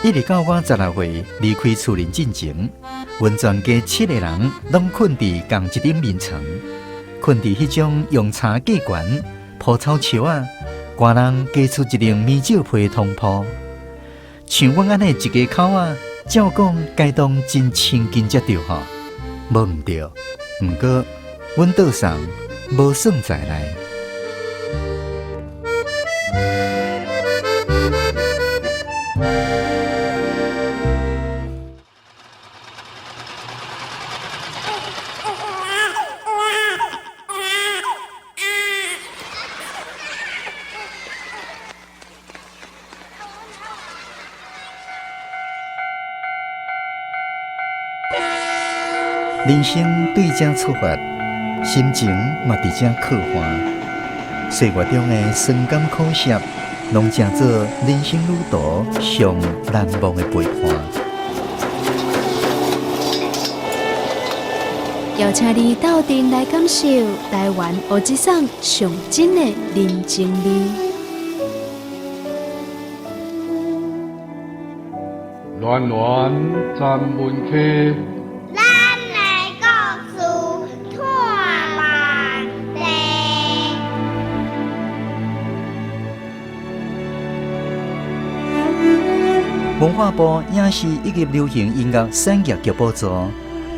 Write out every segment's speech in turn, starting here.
一直到我16岁离开厝人进前，阮全家7个人拢困伫同一顶眠床，困伫迄种用柴架悬铺草树啊，官人加出一张棉罩被通铺。像阮安尼一家口啊，照讲该当真清近才对吼，无毋对。毋过阮倒送无算在内。人生对这出发，心情嘛伫这刻画。岁月中的酸甘苦涩，拢成做人生旅途上难忘的陪伴。邀请你斗阵来感受台湾乌鸡桑上真的人情味。暖暖站门客。文化部影视以及流行音乐产业局补助，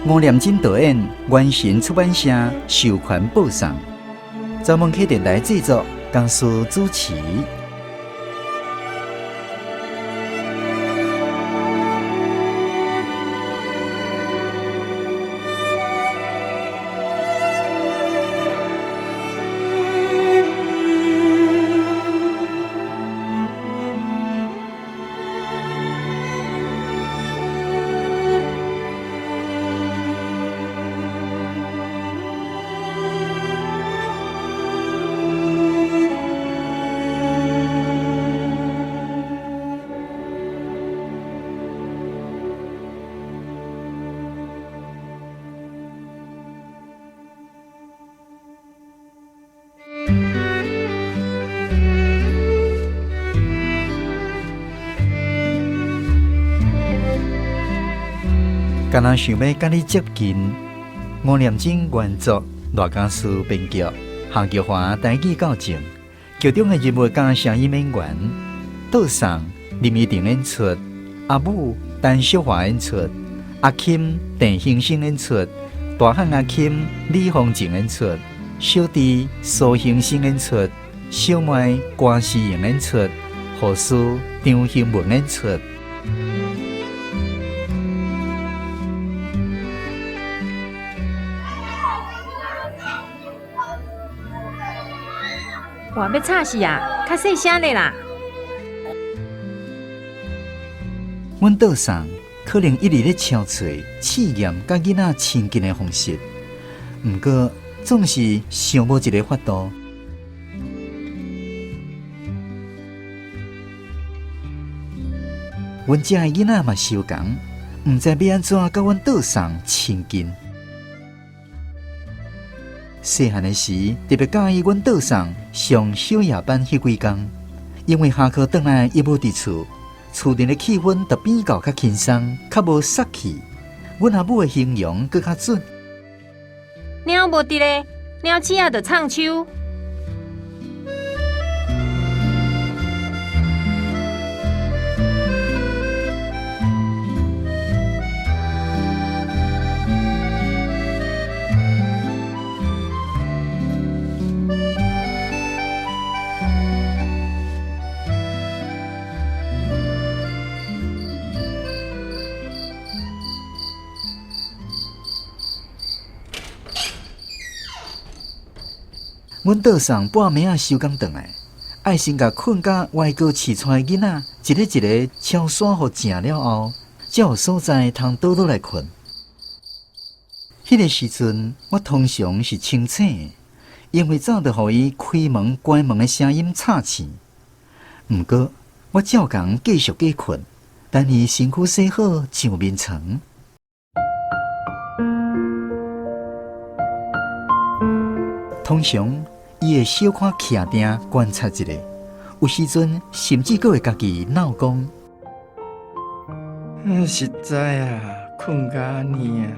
吴念真导演，原神出版社授权播送，专门客电台制作，江苏主持。敢若想要甲你接近，吴念真原作大家书编剧夏菊华台语教证，剧中的人物加声音演员，倒送林依婷演出，阿母陈淑华演出，阿钦陈兴生演出，大汉阿钦李丰静演出，小弟苏兴生演出，小妹关思莹演出，护士张兴文演出。哇，要吵死啊！较细声的啦。阮倒送可能一直咧敲碎试验甲囡仔亲近的方式，毋过总是想无一个法度。阮遮的囡仔嘛是有共，毋知要安怎甲阮倒送亲近。细汉的时，特别介意阮倒送上小夜班迄几工，因为下课转来伊无伫厝，厝内的气氛就变到较轻松，较无杀气。阮阿母的形容更较准。猫无伫咧，猫鼠仔就唱秋。阮倒送半暝仔收工转来，爱先甲困甲歪高饲出的囡仔，一个一个敲山互食了后，才有所在通倒落来困。迄个时阵，我通常是清醒的，因为早就互伊开门关门的声音吵醒。毋过，我照共继续假困，等伊身躯洗好上眠床。通常，伊会小看徛定观察一下，有时阵甚至阁会家己闹讲。实在啊，困甲呢啊。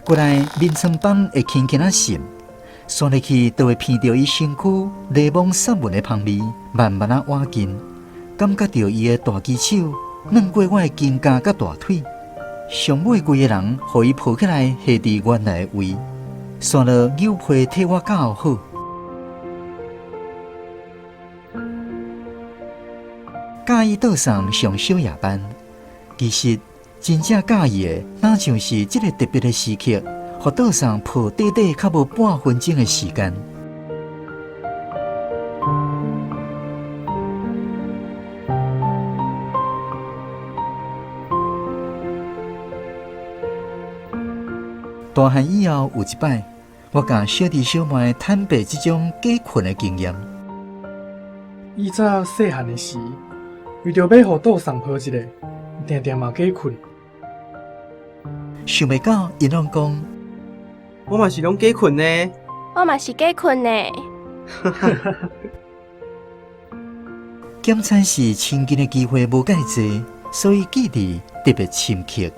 过来眠床板会轻轻啊闪，刷入去就会闻到伊身躯柠檬散文的香味，慢慢啊滑近，感觉到伊的大肌手软过我的肩胛甲大腿，上尾规个人，互伊抱起来下伫原来的位，刷了牛皮替我教好。教伊倒上上小夜班，其实真正介意的，哪像是这个特别的时刻，互倒上抱短短较无半分钟的时间。大汉以后有一摆，我甲小弟小妹坦白这种假困的经验。以早细汉的时，为着要互倒送抱一个，定定嘛假困。想袂到，因拢讲，我嘛是拢假困呢。我嘛是假困呢。检餐时亲近的机会无介济，所以记忆特别深刻。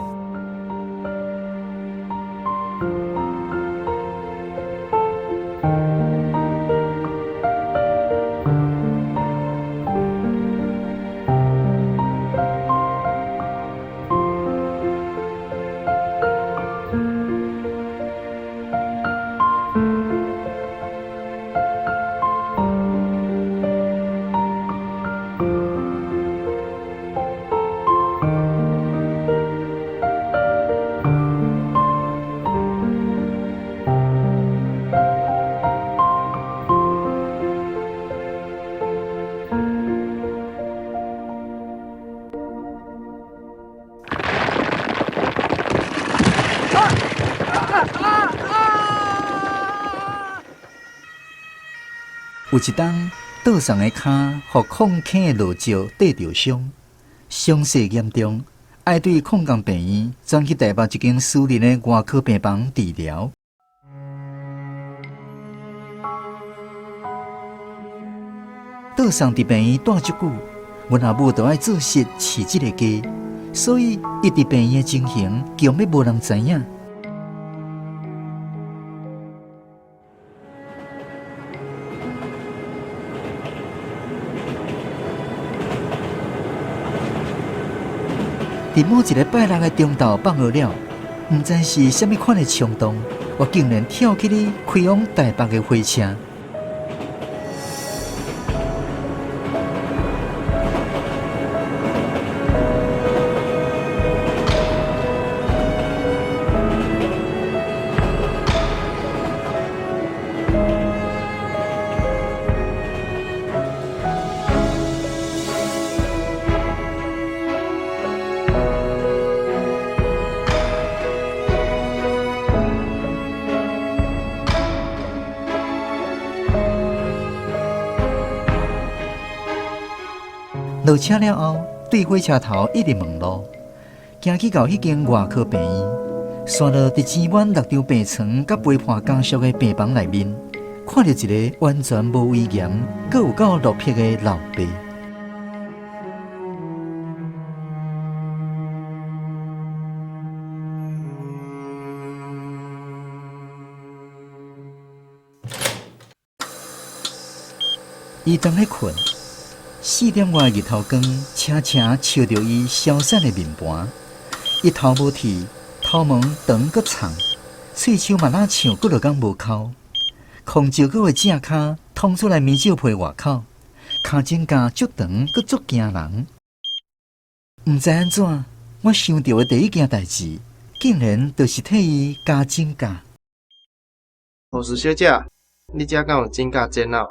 有一当，倒上的骹，互矿坑的落石跌着伤，伤势严重，爱对矿工病院转去台北一间私人的外科病房治疗。倒上伫病院待足久，阮阿母就爱做事饲这个家，所以伊伫病院的情形，强要无人知影。伫某一个拜六的中昼放学了，毋知是虾米款的冲动，我竟然跳起哩开往台北的火车。落车了后，对火车头一直问路，行去到迄间外科病院，刷到伫前院6张病床甲陪伴家属的病房内面，看到一个完全无威严、阁有够落魄的老爸。伊当咧困。4点外日头光，车车照着伊消散的面盘，伊头无剃，头毛长阁长，喙手嘛哪唱阁落讲无口，空照阁的正骹通出来棉照被外口，骹指甲足长阁足惊人。毋知安怎，我想到的第一件代志，竟然就是替伊加指甲。护士小姐，你遮敢有指甲剪啊？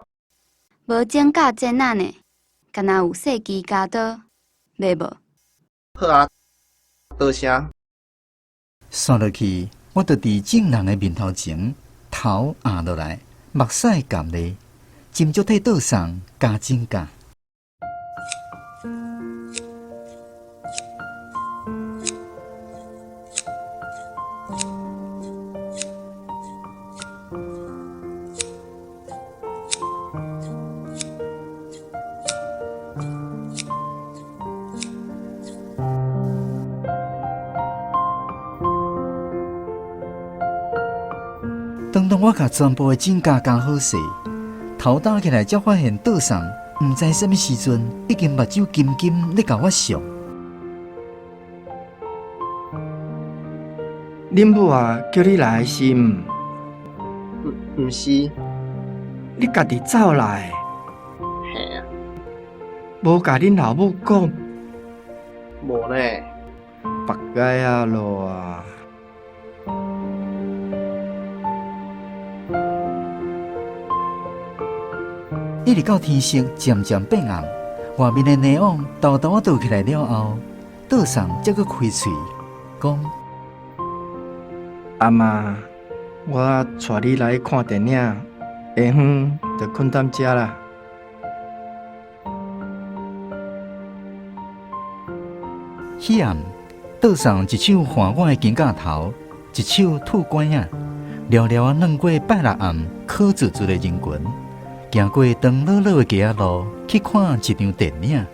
无指甲剪啊呢？敢若有细枝加刀，袂无？好啊，多谢。刷落去，我就伫证人的面头前，头压落来，目屎含泪，斟酌替倒上加指甲。当我甲全部的指甲加好势，头打起来才发现桌上毋知什么时阵已经目睭金金咧甲我笑。恁母啊，叫你来是毋？毋是，你家己走来，嘿啊，无甲恁老母讲，无呢，白解啊咯啊！一直到天色渐渐变暗，外面的neon豆豆倒起来了后，桌上才阁开喙讲：阿妈，我带你来看电影，下昏就困踮遮啦。彼暗，桌上一手换我的金甲头，一手吐管仔，寥寥啊软过拜六暗烤煮煮的人群，行过长老老的街仔路，去看一场电影。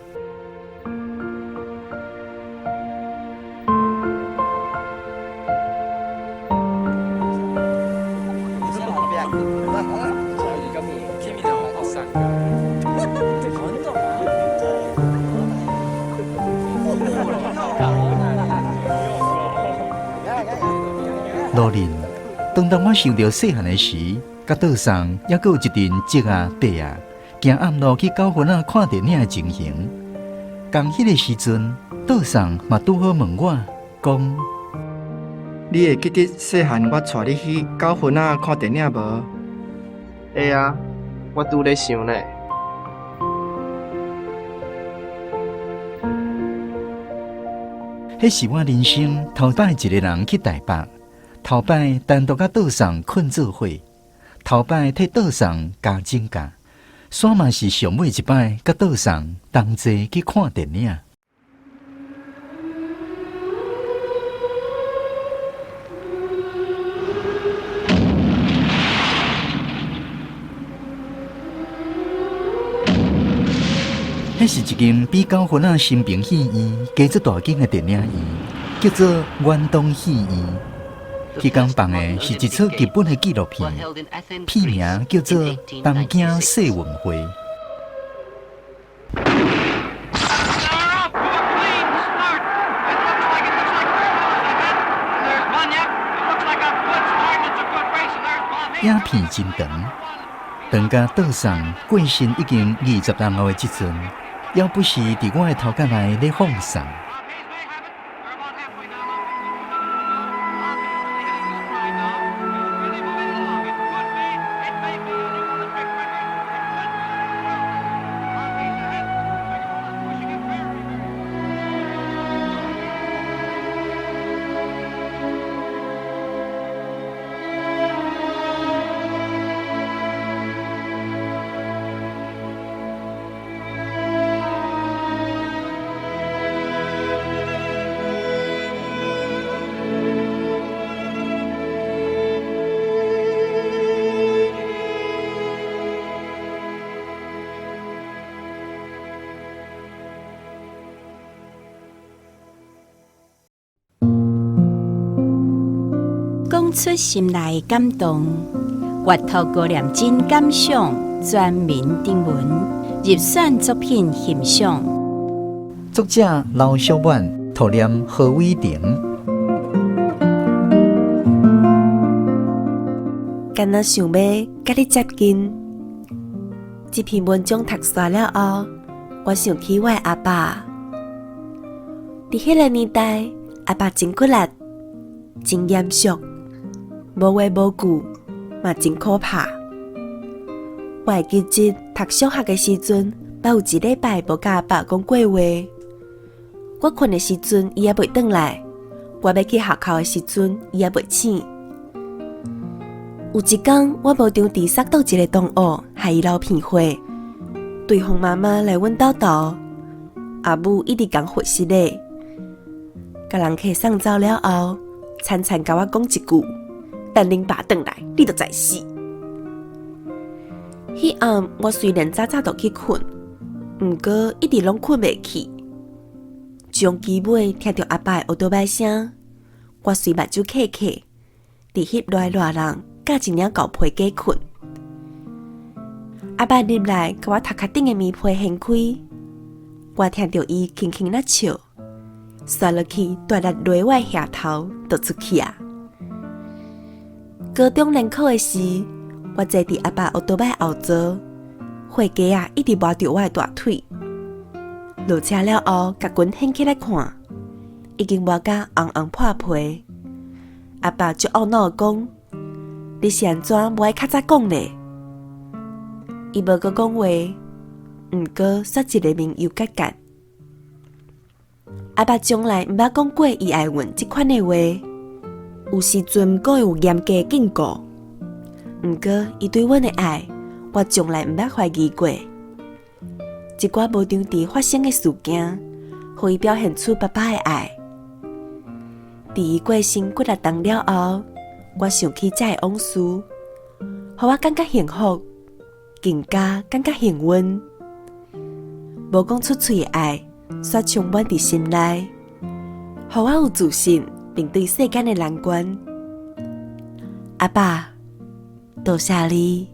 路人，当我想到细汉的时，甲桌上还阁有一阵叔啊伯啊，行暗路去教分仔看电影的情形。讲迄个时阵，桌上嘛拄好问我，讲：你会记得细汉我带你去九份仔看电影无？会啊，我拄咧想呢。迄是我人生头摆一个人去台北，头摆单独甲桌上困做伙，头摆替桌上加指甲，煞嘛是上尾一摆甲桌上同齐去看电影。迄是一间比九份仔新平戏院加做大间的电影院，叫做远东戏院。迄间放的是一出日本的纪录片，片名叫做《东京世运会》。影片真长，当甲桌上过身已经20年后的即阵，还不时伫我的头壳内咧放送。讲出心内感动，阅读高念真感想，全民定文，入选作品欣赏。作者刘小满，图念何伟霆。敢若想要甲你接近，这篇文章读煞了后，我想起我的阿爸。伫迄个年代，阿爸真骨力，真严肃。无话无句，嘛真可怕。我会记得读小学的时阵，捌有一礼拜无甲阿爸讲过话。我困的时阵，伊也袂转来；我要去学校的时阵，伊也袂醒。有一天，我无场地塞到一个同学，害伊流鼻血。对方妈妈来阮兜倒，阿母一直讲护士咧，甲人客送走了后，惨惨甲我讲一句。等恁爸转来，你就知死。迄暗，我虽然早早就去困，毋过一直拢困袂去。将机尾听到阿爸的乌多摆声，我随目睭轧轧，伫翕热热人架一领厚被假困。阿爸入来，甲我头壳顶的棉被掀开，我听到伊轻轻咧笑，刷落去大力落我的额头，就出去啊。高中联考的时，我坐伫阿爸奥多麦后座，火鸡啊一直摸着我的大腿。落车了后，甲阮掀起来看，已经摸甲红红破皮。阿爸就懊恼讲：“你是安怎无爱较早讲咧？”伊无阁讲话，毋过说一个面又结结。阿爸从来毋捌讲过伊爱阮即款的话，有时阵阁会有严格的警告。毋过伊对阮的爱，我从来毋捌怀疑过。一寡无常时发生的事件，互伊表现出爸爸的爱。伫伊过身几啊冬了后，我想起这个往事，互我感觉幸福，更加感觉幸运。无讲出嘴的爱，却充满伫心内，互我有自信，面对世间的难关。阿爸，多谢你。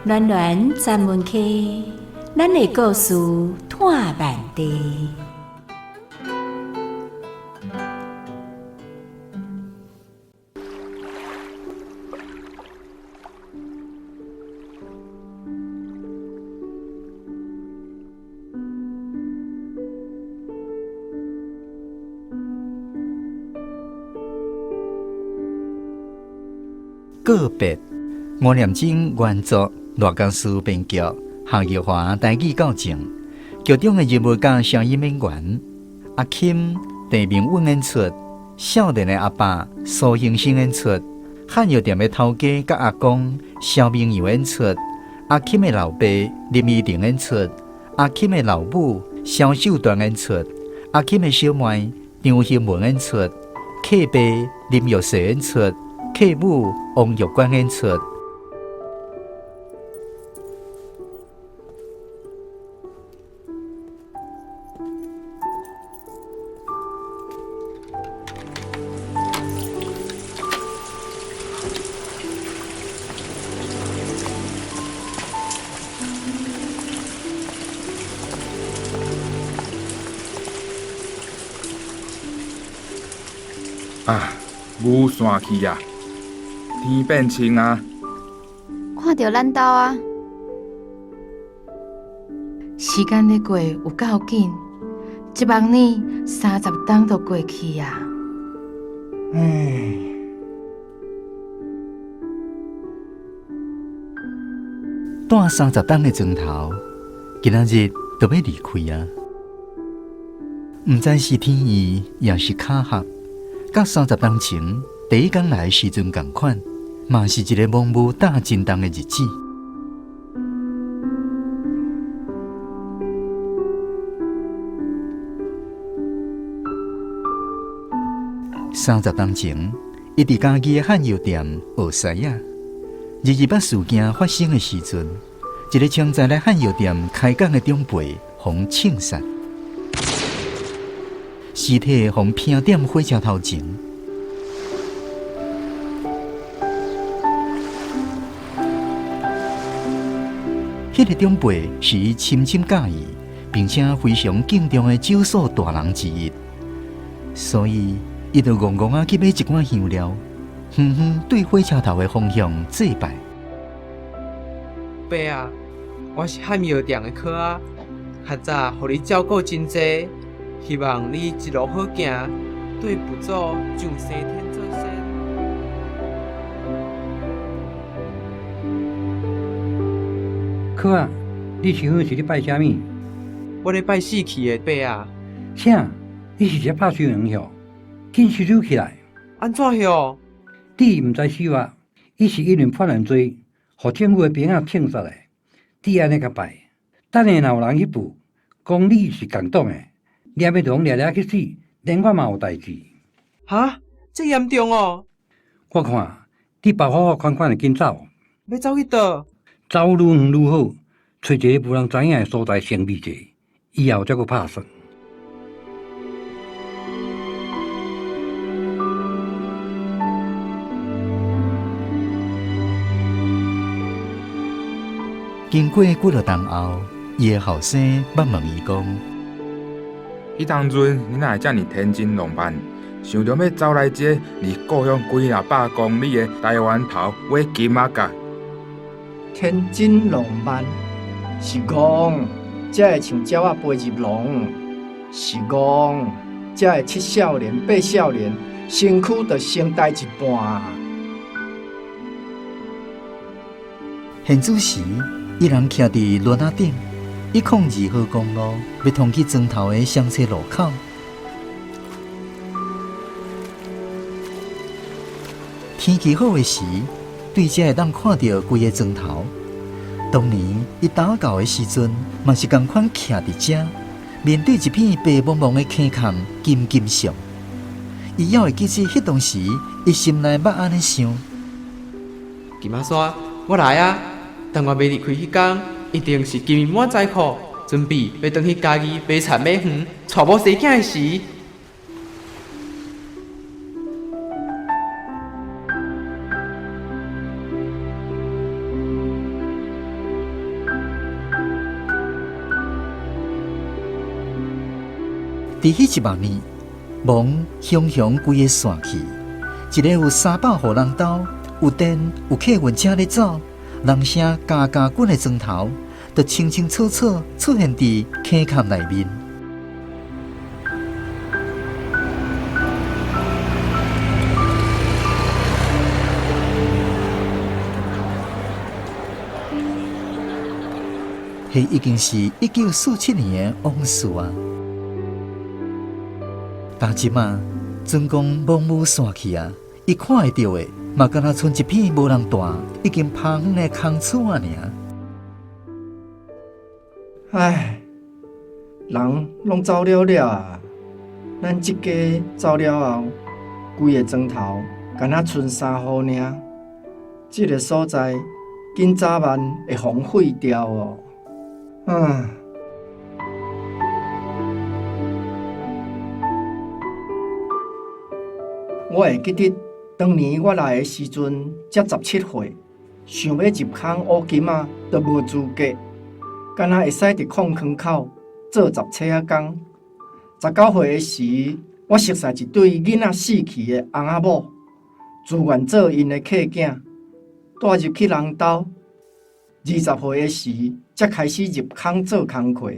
暖暖站门口，咱的故事探万地。告别，吴念真原作，罗江书编剧，夏玉华台语校正，剧中的人物甲声音演员阿钦、地名稳演出，少年的阿爸苏兴生演出，汉药店的头家甲阿公肖明友演出，阿钦的老爸林依婷演出，阿钦的老母肖秀团演出，阿钦的小妹张兴文演出，客爸林玉石演出，客母王玉冠演出。啊，雨散去啊，天变晴啊！看到咱兜啊，时间咧过有够紧，一万年30冬都过去啊！带30冬的砖头，今仔日就要离开啊！毋知是天意，也是巧合。甲30冬前第一天来的时阵同款，嘛是一个蒙雾大震动的日子。30冬前，伊伫家己的汉药店学西啊。228事件发生的时阵，一个常在咧汉药店开讲的长辈互枪杀。尸体互拼点火车头前，迄个长辈是伊深深介意，并且非常敬重的少数大人之一，所以伊就戆戆啊去买一罐香料，远远对火车头的方向祭拜。爸啊，我是汉药店的客啊，较早互你照顾真济。希望你一路好行，对佛祖上西天做仙。可啊，你想是咧拜啥物？我咧拜死去的爸啊！啥？你是只拍手人哟？紧收手起来！安怎哟？你毋知收啊？伊是一年犯人罪，互政府的兵仔枪杀的。你安尼甲拜，等下若有人去报，讲你是共党的，抓要同抓去死，连我嘛有代志。哈？这严重哦！我看你包好款款的紧走。要走去倒？走愈远愈好，找一个无人知影的所在先避者，以后才阁拍算。经过几落冬后，伊的后生捌问伊讲：迄当阵你哪会遮尔天真浪漫，想着要走来这离故乡几若百公里的台湾头买金马甲？天真浪漫是讲，才会像鸟仔飞入笼；是讲，才会七少年八少年，身躯就先呆一半。现主时，一人徛伫轮仔顶，102号公路要通去庄头的双车路口。天气好的时，对遮会当看到规个庄头。当年伊打狗的时阵，嘛是共款徛伫遮，面对一片白茫茫的坑坎，金金上。伊还会记起迄当时，伊心内捌安尼想：金马山，我来啊！但我要离开迄天，一定是金满载裤，准备要回去家己买田买园，娶某生囝的时。伫迄100年，梦熊熊规个散去，一个有300户人兜，有电有客运车咧走，人声嘎嘎滚的庄头，就清清楚楚出现伫坑坎内面。迄已经是1947年的往事啊！但即马，阵光蒙雾散去啊，伊看会到的，嘛敢若剩一片无人住、已经趴远的空厝啊尔。唉，人拢走了了啊！咱即家走了后，规个庄头敢若剩3户尔。即个所在，紧早晚会荒废掉哦。我会记得当年我来的时阵才17岁，想要入坑乌金仔都无资格，敢若会使伫矿坑口做杂车仔工。19岁的时，我熟识一对囡仔死去的翁仔某，自愿做因的客囝，带入去人兜。20岁的时，才开始入坑做工课。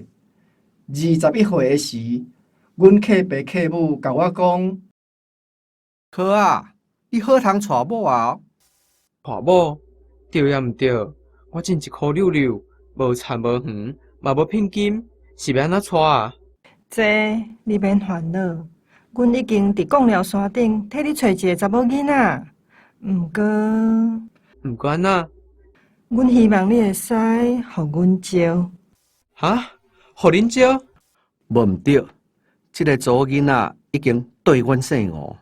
21岁的时，阮客爸客母甲我讲：“可啊，你好通娶某啊？娶某对也毋对？我真一箍溜溜，无田无园，嘛无聘金，是要安怎娶啊？这你免烦恼，阮已经伫贡寮山顶替你找一个查某囡仔。毋过安怎？阮希望你会使互阮招。哈？互恁招？无毋对，即个查某囡仔已经对阮姓吴。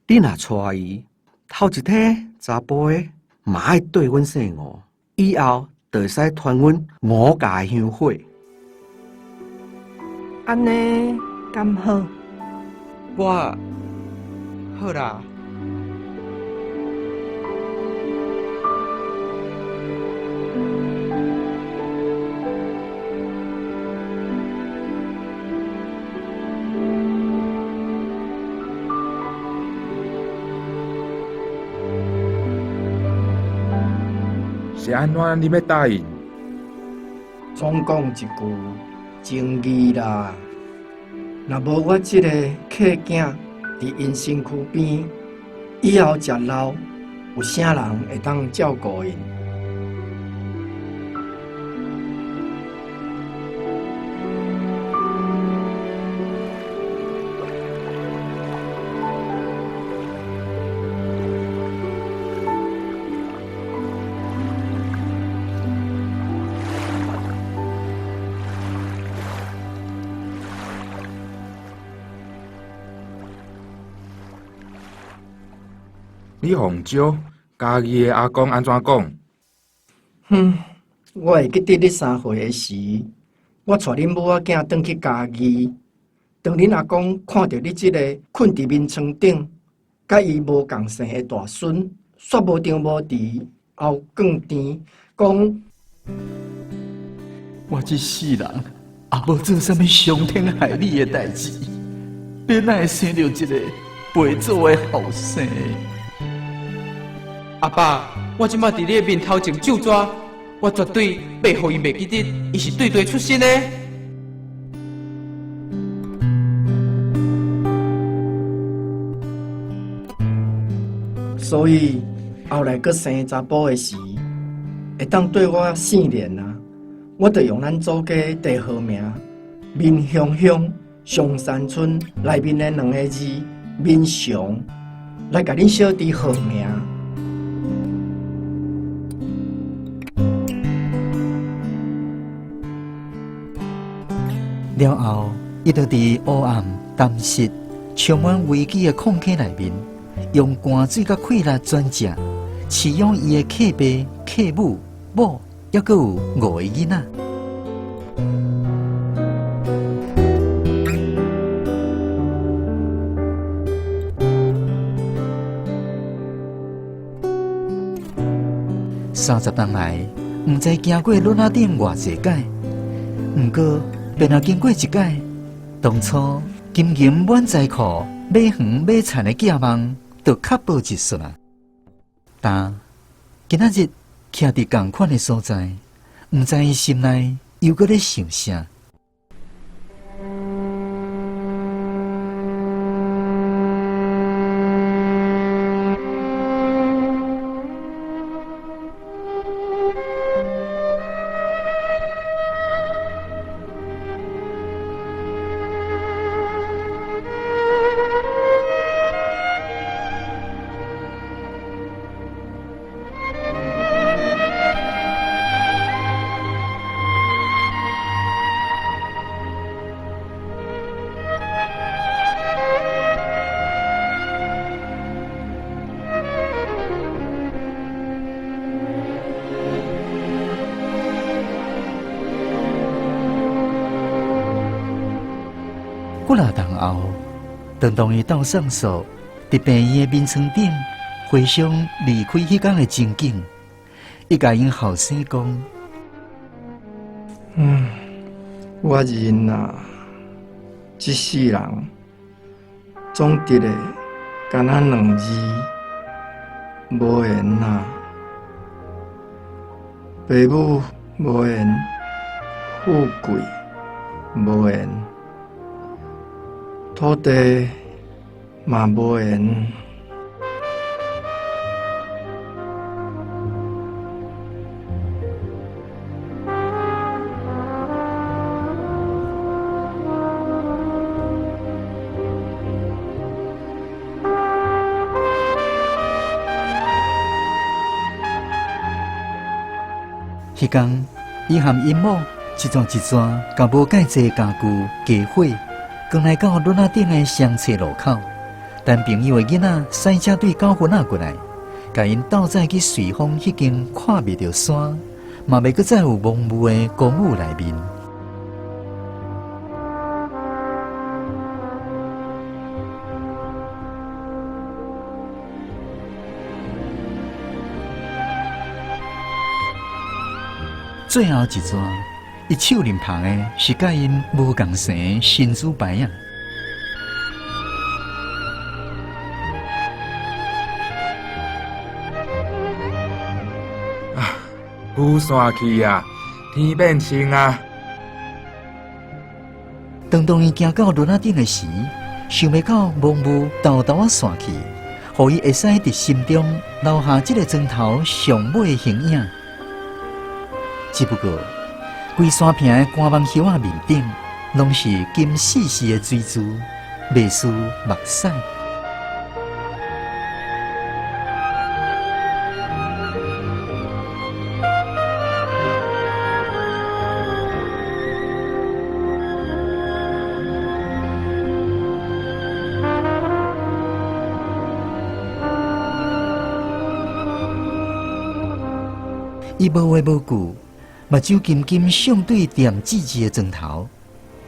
你若娶伊，头一体查甫的嘛爱对阮姓吴，以后就会使传阮吴家的香火。安尼敢好？我好啦。是安怎你要答应？总讲一句，情义啦。若无我即个客囝伫因身躯边，以后食老，有啥人会当照顾因？你放招，家己的阿公安怎讲？我会记得你3岁的时，我带恁母仔囝转去家己。当恁阿公看到你即个困伫眠床顶，甲伊无共姓的大孙，煞无张无弛，后更甜，讲我这世人也无做啥物伤天害理的代志，变哪会生到一个陪做的后生？阿爸，我即马伫你的面头前就抓，我绝对袂互伊袂记得，伊是对地出身的。所以后来佮生查甫的时，会当对我姓连啊，我就用咱祖家地号名闽乡乡上山村内面的2个字闽祥来甲恁小弟号名。了后，伊就伫黑暗、淡湿、充满危机的空隙内面，用汗水甲气力专食，饲养伊的客爸、客母、某，还佫有5个囡仔。30年来，毋知行过轮仔顶偌济届，毋过。便若经过一届，当初金银满财库、买园买田的寄望，就确保一瞬啊！但今仔日徛伫同款的所在，毋知伊心内又搁咧想啥。几若冬后，当伊斗上诉，伫病院的眠床顶回想离开迄天的情景，伊甲因后生讲：我认啊，这世人总得的干那2字，无缘啊。爸母无缘，富贵无缘。土地嘛无缘，迄天，伊含因某一桩一桩，甲无介济家具家伙。刚来到轮仔顶的相册路口，等朋友的囡仔赛车队9分仔过来，甲因斗载去随风迄间看袂着山，嘛袂阁再有蒙雾的公寓内面。最后一桩。伊手林旁的是甲因无共姓的新子牌啊！雨散去啊，天变晴啊！当伊行到轮仔顶的时，想袂到蒙雾豆豆啊散去，互伊会使伫心中留下这个砖头上尾的形影。只不过，规山坪的干网叶仔面顶，拢是金细细的水珠，未输目屎。伊无话无句，目睭金金相对点姊姊的砖头，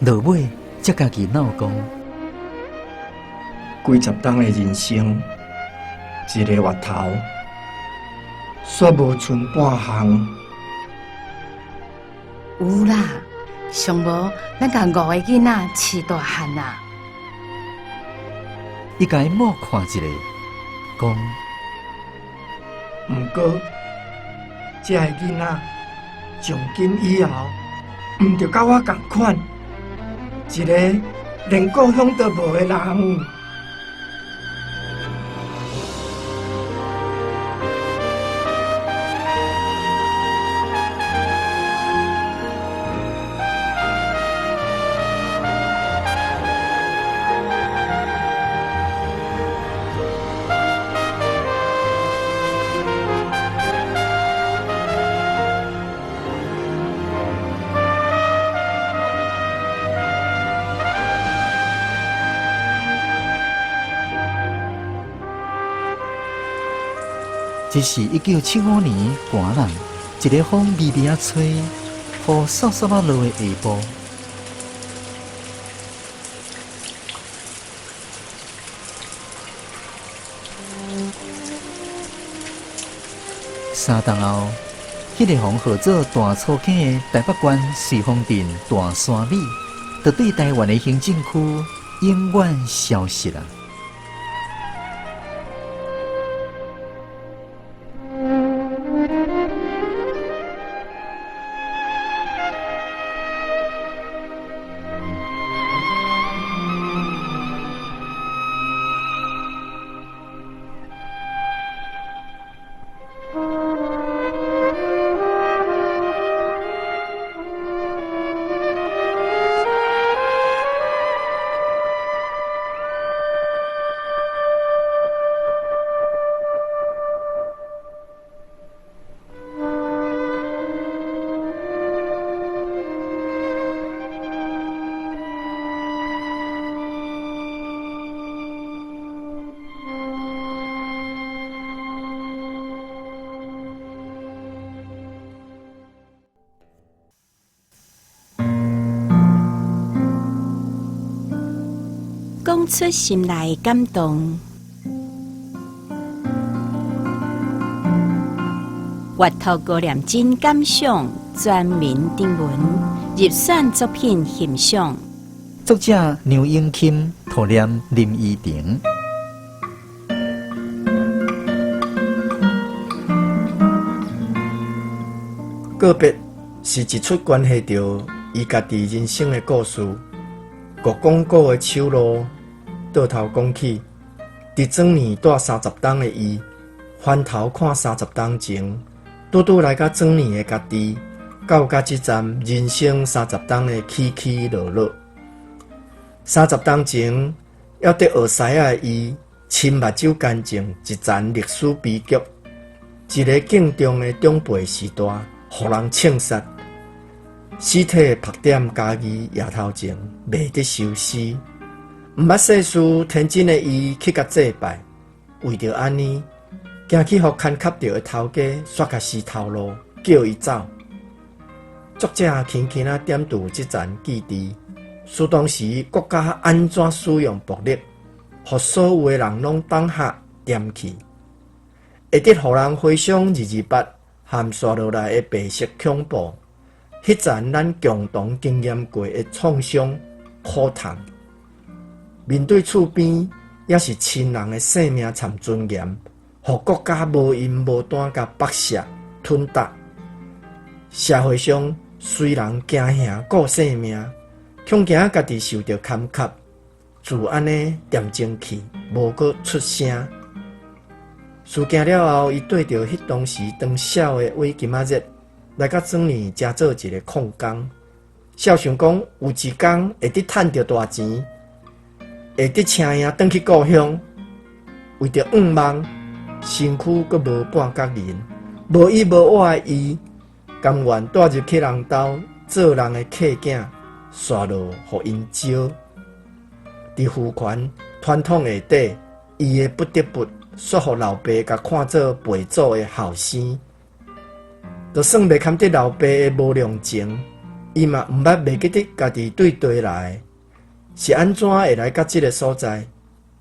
落尾才家己闹讲：几十冬的人生，一个月头，煞无剩半项。有啦，上无咱甲5个囡仔饲大汉啊！伊甲伊某看一下，讲：毋过，这个囡仔从今以后，毋着甲我同款，一个连故乡都无的人。这是1975年寒人，一个风微微啊吹，雨煠煠啊落的下晡。3冬后，迄个风号做大草坑的台北县瑞丰镇大山米，就对台湾的行政区永远消失了。讲出心内感动，阅读高念真感想，全民订文，入选作品欣赏。作者牛英钦，图念林依婷。告别是一出关系到伊家己人生的故事。国广告的手路，倒头讲起，伫转年带30冬的伊，翻头看30冬前，拄拄来到转年的家己，到甲即站人生30冬的起起落落。30冬前，要得学师仔的伊，亲目睭干净一丛历史悲剧，一个敬重的长辈时代，互人枪杀。尸体曝点家己夜头前，未得收尸。毋捌世事天真的伊去甲祭拜，为着安尼，行去互牵卡着的头家刷甲尸头路，叫伊走。作者轻轻啊点住即丛记忆，思当时国家安怎使用暴力，互所有的人拢当下点去，会得互人回想228含刷落来的白色恐怖。迄阵咱共同经验过的创伤、苦痛，面对厝边也是亲人的性命参尊严，互国家无因无端甲剥削吞踏。社会上虽然惊吓顾性命，恐惊家己受到坎坷，自安尼恬静去，无阁出声。事件了后，伊对着迄当时当小的韦金仔日来甲庄里加做一个矿工。笑想讲有一天会得趁着大钱，会得请伊转去故乡。为着愿望，身躯阁无半角人，无依无我的伊，甘愿带入去人兜做人的客囝，刷落互因招。伫父权传统下底，伊的不得不说互老爸甲看做陪祖的后生，就算袂堪得老爸的无良情，伊嘛毋捌袂记得家己对地来是安怎会来到即个所在。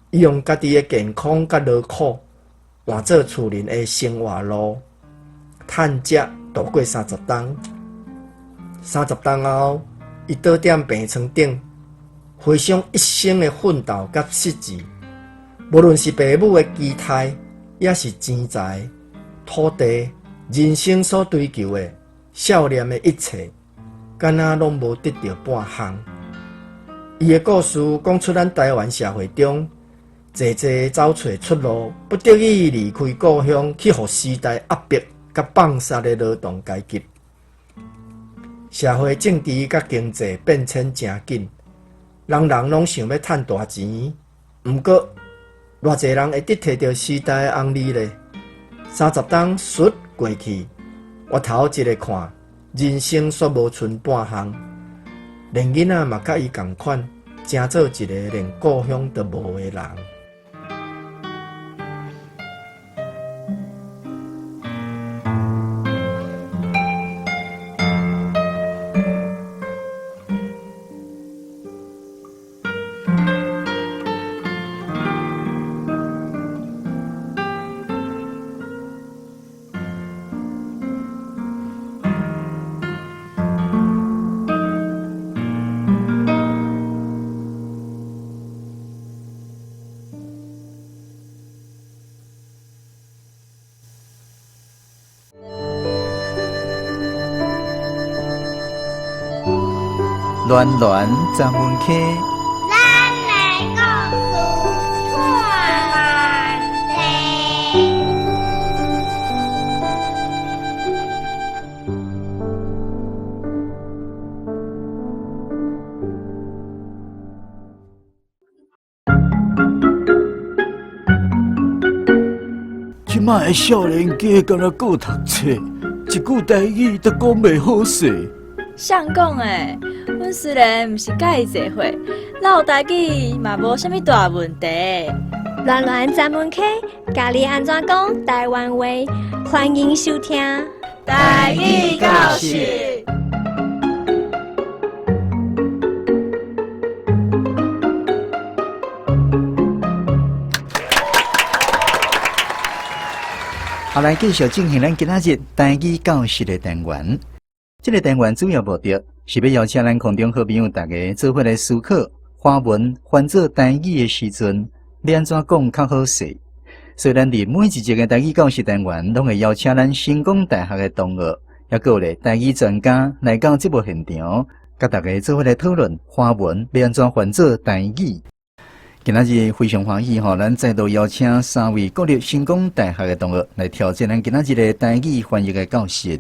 伊用家己的健康甲劳苦换做厝人的生活路，趁食度过30冬。30冬后，伊倒踮病床顶，回想一生的奋斗甲失志。无论是父母的期待，也是钱财、土地、人生所追求的少年的一切，敢若拢无得到半项。伊的故事讲出咱台湾社会中，济济找找出路，不得已离开故乡，去互时代压迫甲放杀的劳动阶级。社会政治甲经济变迁真紧，人人拢想要趁大钱，毋过偌济人会得摕到时代的红利呢？30冬倏过去，我头一个看，人生煞无剩半项，连囡仔嘛甲伊共款，成做一个连故乡都无的人。暖暖站门口，咱来讲述破烂地。即摆的少年家敢若顾读册，一句台语都讲袂好势。谁讲诶？阮虽然毋是介意聚会，唠台语嘛无啥物大问题。乱乱站门口，教你安怎讲台湾话，欢迎收听台语教室。后来继续进行咱今仔日台语教室的单元。这个单元主要目的是要邀请咱空中好朋友大家做伙来思考华文翻做台语的时阵，要安怎讲较好势。所以咱伫每一集的台语教室单元，拢会邀请咱成功大学的同学，也有咧台语专家来到节目现场，甲大家做伙来讨论华文要安怎翻做台语。今仔日非常欢喜吼，咱再度邀请3位国立成功大学的同学来挑战咱今仔日的台语翻译的教室。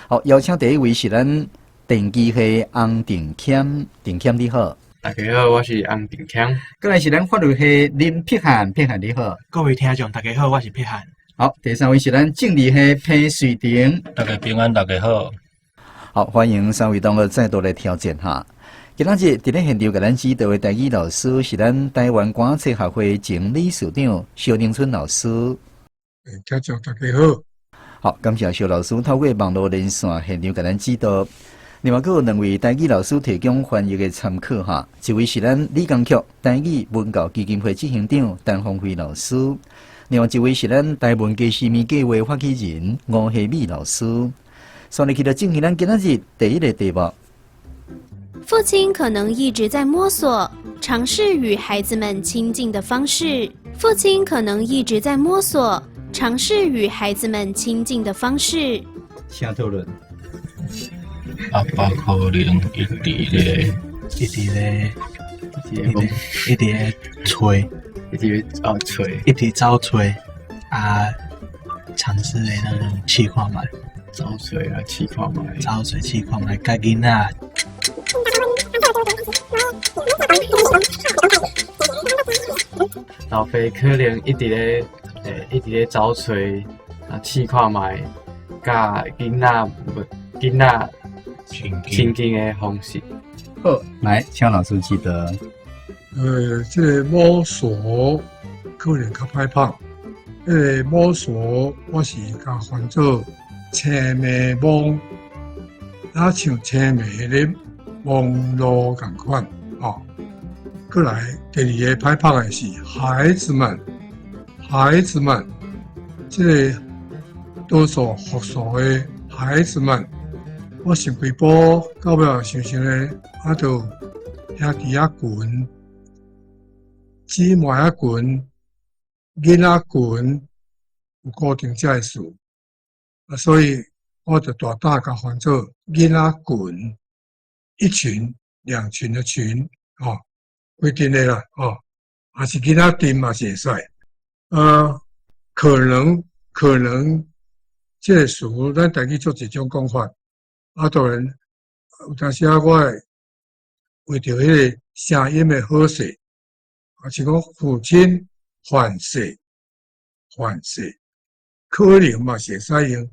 好，邀请第一位是咱电机系洪定谦，定谦你好。大家好，我是洪定谦。过来是咱法律系林碧涵，碧涵你好。各位听众大家好，我是碧涵。好，第3位是咱政治系潘水婷。大家平安，大家好。好，欢迎3位同学再度来挑战哈。今仔日伫咧现场，甲咱指导的台语老师是咱台湾广册学会前理事长萧宁春老师。听众大家好。好，感谢萧老师透过网络连线现场甲咱指导。另外，还有2位台语老师提供翻译的参考哈。一位是咱理工局台语文教基金会执行长陈凤辉老师，另外一位是咱台文家市民计划发起人吴希美老师。所以，去到进行咱今仔日第一个题目。父亲可能一直在摸索，尝试与孩子们亲近的方式。父亲可能一直在摸索，尝试与孩子们亲近的方式。请讨论。阿爸可能一直咧一直咧吹，一直找吹啊，尝试咧那种试看卖，找吹啊试看卖，找吹试看卖，甲囡仔。老爸可能一直咧找找啊试看卖，甲囡仔亲近的方式。好，来，请老师记得。这个摸索可能较歹拍。摸索我是甲翻做青梅梦，那像青梅咧梦路共款哦。过来第二个歹拍的是孩子们，这个多数复数的孩子们。我想几部到尾想咧，就兄弟群、姊妹群、囡仔群有固定这个数，所以我就大胆甲翻做囡仔群，一群、两群的群，规定的啦，还是囡仔阵嘛是会使，可能这个数咱家己做一种讲法。当然，有当时我为着迄个声音的好势，像讲父亲反射，可能嘛是会使用，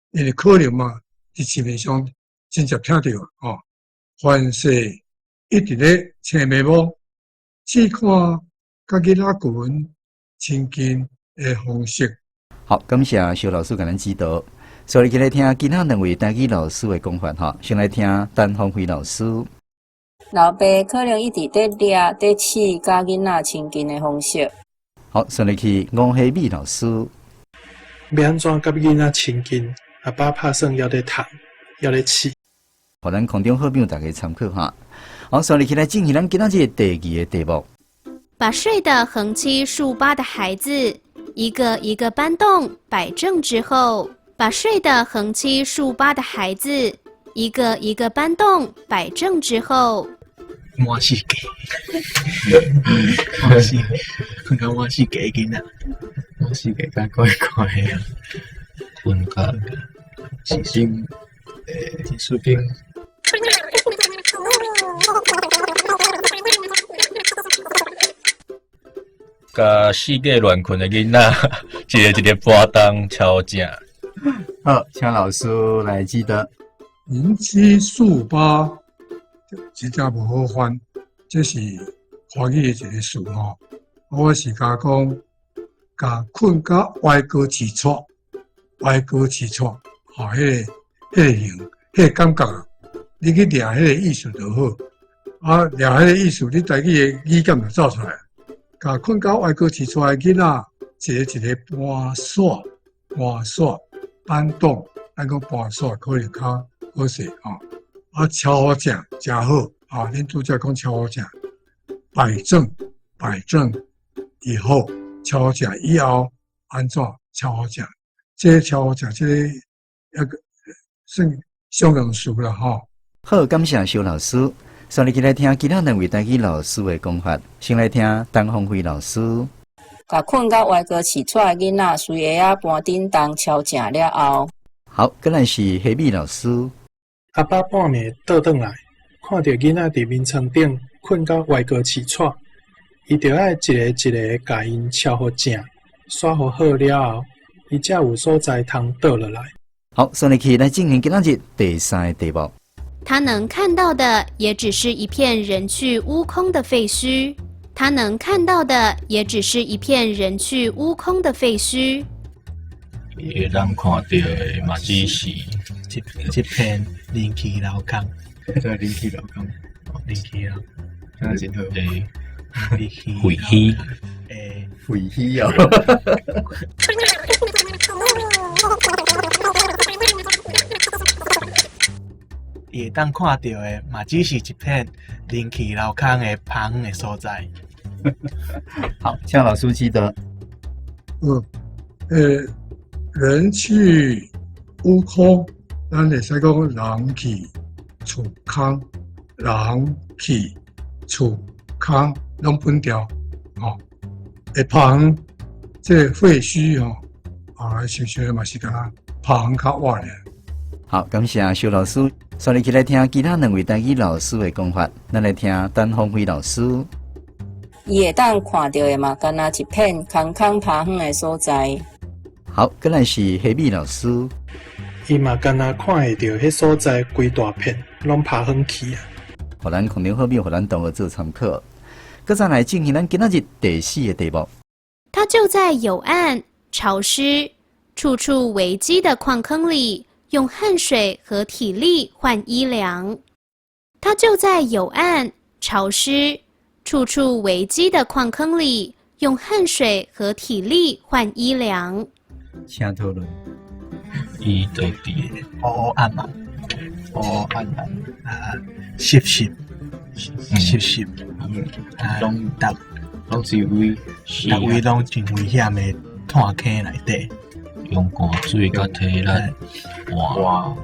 因为可能嘛伫市面上真正听到反射一直咧青梅梦，试看甲囡仔群亲近的方式。好，感谢肖老师给咱指导。所以，来听其他两位台语老师的讲法哈。先来听陈芳辉老师。老爸可能一直在抓、在试甲囡仔亲近的方式。好，顺利去吴希美老师。要安怎甲囡仔亲近？阿爸拍算要咧读，要咧试。互咱空中好朋友大家参考哈。好，顺利起来进行咱今仔日第二个题目。把睡得横七竖八的孩子一个一个搬动摆正之后。把睡得横七竖八的孩子一个一个搬动摆正之后，满世界，看到满世界囡仔，满世界甲怪怪啊，分甲是心技术兵。甲世界乱困的囡仔，一个搬动敲正。好，请老师来记得。横七竖八，真正无好翻，这是华语的一个词吼。我是甲讲，甲困甲歪高起错，迄个形，迄个感觉，你去抓迄个意思就好。抓迄个意思，你家己的语感就走出来。甲困甲歪高起错的囡仔，一个搬耍。搬动，咱讲搬耍可能较好势超好食，真好恁拄则讲超好食，摆正以后超好食，以后安怎超好食？这超好食，这个算常用词啦好，感谢肖老师。所以来听其他两位台语老师的讲法，先来听陈芳辉老师。甲困到歪高起出来囡仔，随下啊搬叮当敲正了后，好，再来是希美老师。阿爸半暝倒转来，看到囡仔伫眠床顶困到歪高起出，伊就爱一个一个甲因敲好正，刷好好了后，伊才有所在通倒落来。好，顺利去来进行今仔日第三个题目。他能看到的也只是一片人去屋空的废墟。他能看到的也只是一片人去屋空的废墟。会当看到的嘛只是一片人去楼空，人去楼空，人去楼，真真好。废墟，废墟哦。会当看到的嘛只是一片人去楼空的芳的所在。好，请老师记得。人去屋空，咱会使讲人去厝空，人去厝空拢分掉，会旁这废墟想想嘛是敢若旁较活咧。好，感谢肖老师。所以，起来听其他两位台语老师的讲法。咱来听陈芳辉老师。伊会当看到的嘛，敢若一片空空趴远的所在。好，再来是黑米老师。伊嘛敢若看会到迄所在规大片拢趴远去啊。互咱空中好朋友，互咱同学做参考。搁再来进行咱今仔日第4个题目。它就在有暗、潮湿、处处危机的矿坑里，用汗水和体力换衣粮。它就在有暗、潮湿、处处危机的矿坑里，用汗水和体力换衣粮。请讨论。伊就伫黑暗嘛，黑暗湿湿，拢是位拢真危险的炭坑内底，用汗水甲体力换。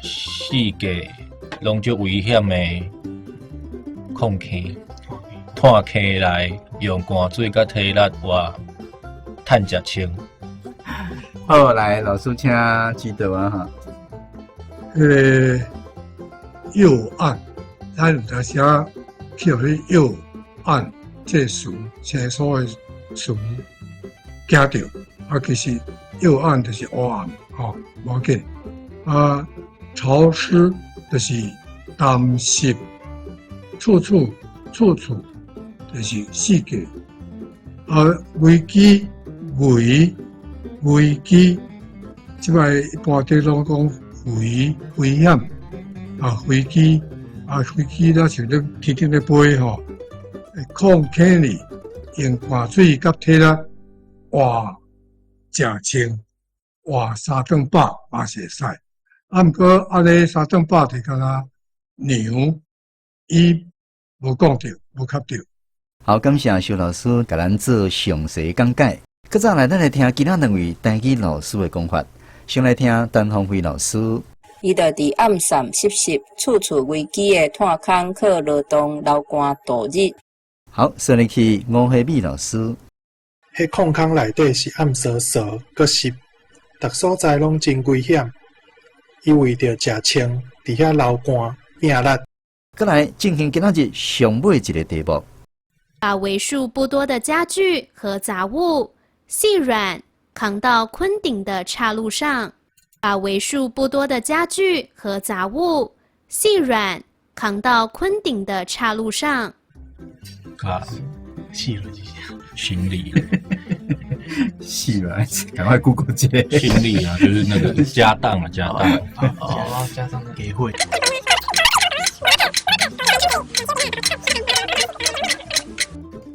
世界拢足危险的矿坑。炭坑内用汗水甲体力活，趁食清。好，来老师请指导啊哈。右岸，咱有当时啊，去迄右岸这词，现在所谓词惊到，其实右岸就是黑暗，无要紧。潮湿就是湿湿，处处就是世界。危机危机，即摆一般地拢讲危险。飞机飞机咱像咧天顶咧飞矿坑里用汗水甲体力活食清，活3顿饱嘛是会使。毋过安尼3顿饱就敢若牛，伊无讲着，无吸着。好，感谢肖老师甲咱做详细讲解。搁再来，咱来听其他两位台语老师的讲法。先来听陈芳辉老师。伊就伫暗散湿湿、处处危机的炭坑靠劳动流汗度日。好，说入去吴黑米老师。迄矿坑内底是暗湿湿，佮湿，逐所在拢真危险。伊为着食清，伫遐流汗拼力。再来进行今仔日上尾一个题目。把为数不多的家具和杂物细软扛到昆顶的岔路上。把为数不多的家具和杂物细软扛到昆顶的岔路上。细软是行李，细软，赶快 Google 这个行李啊，就是那个家当啊，家当。家当的给会。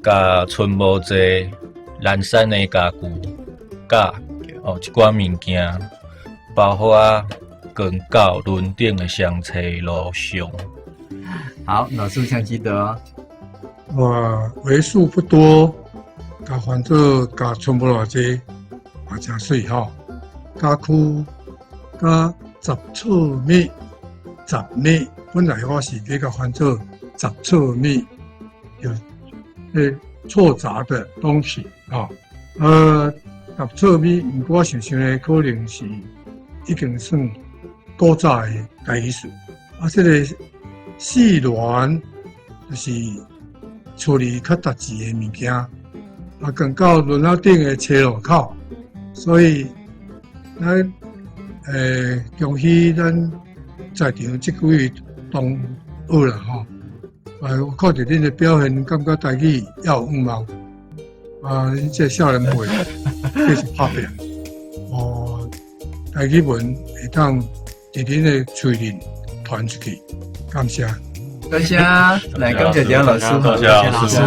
甲剩无济难产的家具，甲一寡物件。包括跟到轮顶的相车路上。好，老师请记得为数不多，甲反正甲全部偌济，也真水吼。家区甲10寸米，10米，本来我是比较反正10寸米，有错杂的东西10寸米，不过我想想呢，可能是。已经算古早的台语词，这个细软就是处理较特殊的物件，更到轮仔顶的车路口，所以咱恭喜咱在场这几位同学啦吼，我看到恁的表现，感觉台语也有五毛，恁这少年辈非常拍拼。台语文会当伫恁的嘴里传出去，感谢。感谢，来感谢蒋老师，感谢老师。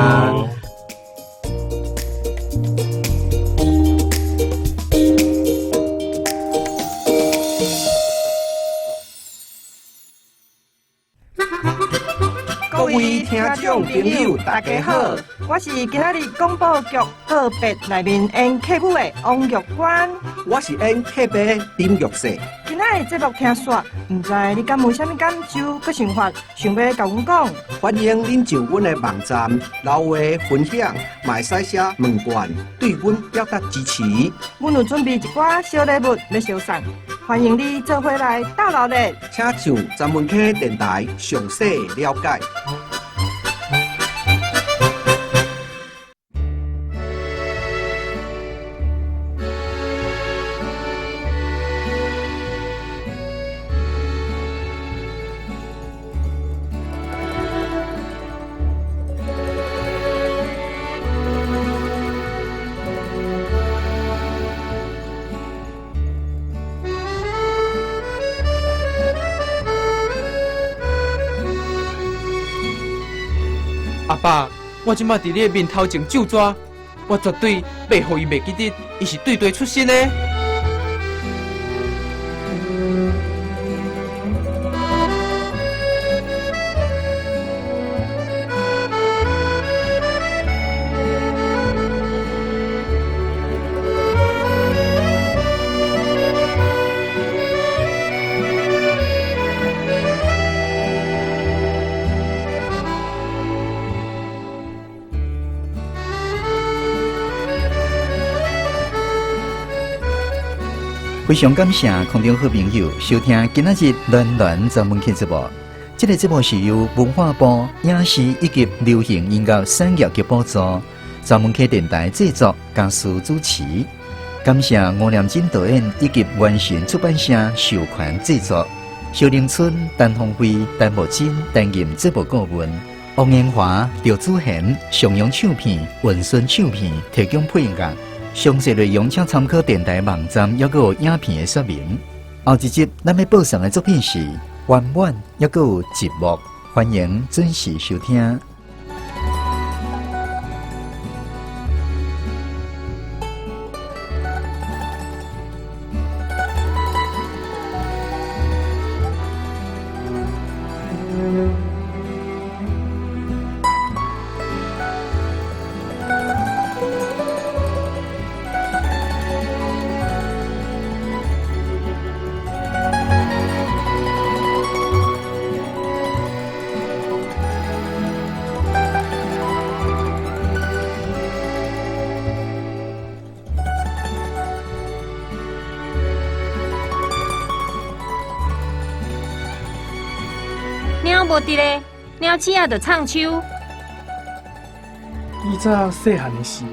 各位听众朋友，大家好，我是今仔日广播局个别内面演客母的王玉官，我是演客别林玉世。今仔日节目听煞，唔知你敢有啥物感受、佮想法，想要甲阮讲？欢迎恁上阮的网站留话分享，嘛会使写问卷，对阮表达支持。阮有准备一寡小礼物要相送，欢迎你做伙来斗热闹。请上咱们K电台详细了解。阿爸，我即马伫你面头前就抓，我绝对袂互伊袂记得，伊是对地出身的。非常感谢空中好朋友收听今仔日暖暖专门 K 节目。这个节目是由文化部影视以及流行音乐产业局补助，专门 K 电台制作、嘉属主持。感谢吴念真导演以及原神出版社授权制作。小林村、陈鸿辉、陈木真担任节目顾问。王延华、赵子贤、上阳唱片、文顺唱片提供配乐。详细内容请参考电台网站，还有影片的说明。后一集咱要播送的作品是《弯弯》，还有节目，欢迎准时收听。鸟无伫咧，鸟鼠仔就唱秋。以早细汉的时，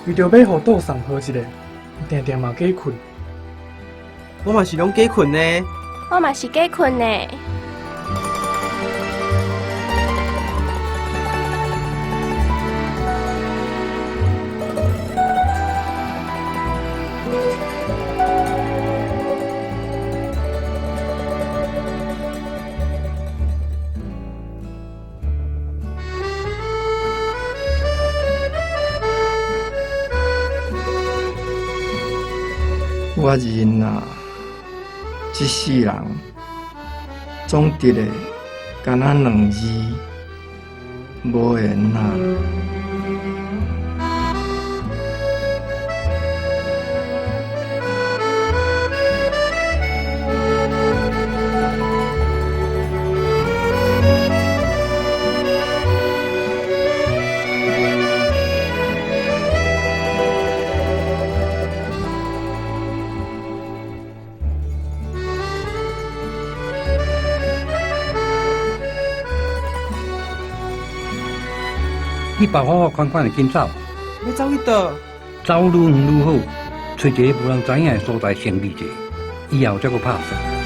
为着要互倒送好一个，定定嘛假困。我嘛是拢假困呢。我嘛是假困呢。我人啊，一世人总得的干那两字，无言啊。你别好好款款的紧走。要走去倒？走愈远愈好，找一个无人知影的所在先避者，以后才阁拍算。